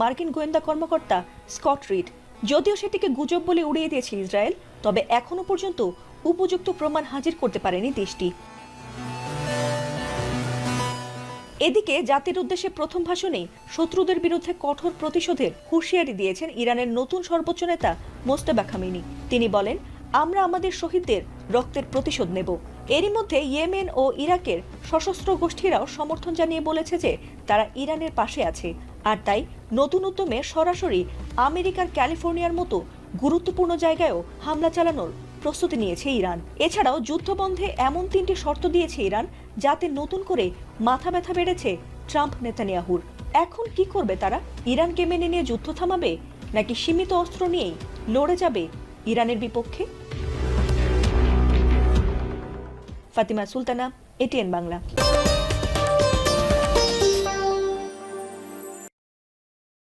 মার্কিন গোয়েন্দা কর্মকর্তা স্কট রিড। যদিও সেটিকে গুজব বলে উড়িয়ে দিয়েছে ইসরায়েল, তবে এখনো পর্যন্ত উপযুক্ত প্রমাণ হাজির করতে পারেনি দেশটি। এদিকে জাতির উদ্দেশ্যে প্রথম ভাষণে শত্রুদের বিরুদ্ধে কঠোর প্রতিশোধের হুঁশিয়ারি দিয়েছেন ইরানের নতুন সর্বোচ্চ নেতা মোজতবা খামেনি। তিনি বলেন, আমরা আমাদের শহীদদের রক্তের প্রতিশোধ নেব। এরই মধ্যে ইয়েমেন ও ইরাকের সশস্ত্র গোষ্ঠীরাও সমর্থন জানিয়ে বলেছে যে তারা ইরানের পাশে আছে, আর তাই নতুন উদ্যমে সরাসরি আমেরিকার ক্যালিফোর্নিয়ার মতো গুরুত্বপূর্ণ জায়গায়ও হামলা চালানোর প্রস্তুতি নিয়েছে ইরান। এছাড়াও যুদ্ধবন্ধে এমন 3টি শর্ত দিয়েছে ইরান, যাতে নতুন করে মাথা ব্যথা বেড়েছে ট্রাম্প নেতানিয়াহুর। এখন কি করবে তারা? ইরানকে মেনে নিয়ে যুদ্ধ থামাবে, নাকি সীমিত অস্ত্র নিয়েই লড়ে যাবে ইরানের বিপক্ষে? ফাতিমা সুলতানা, এটিএন বাংলা।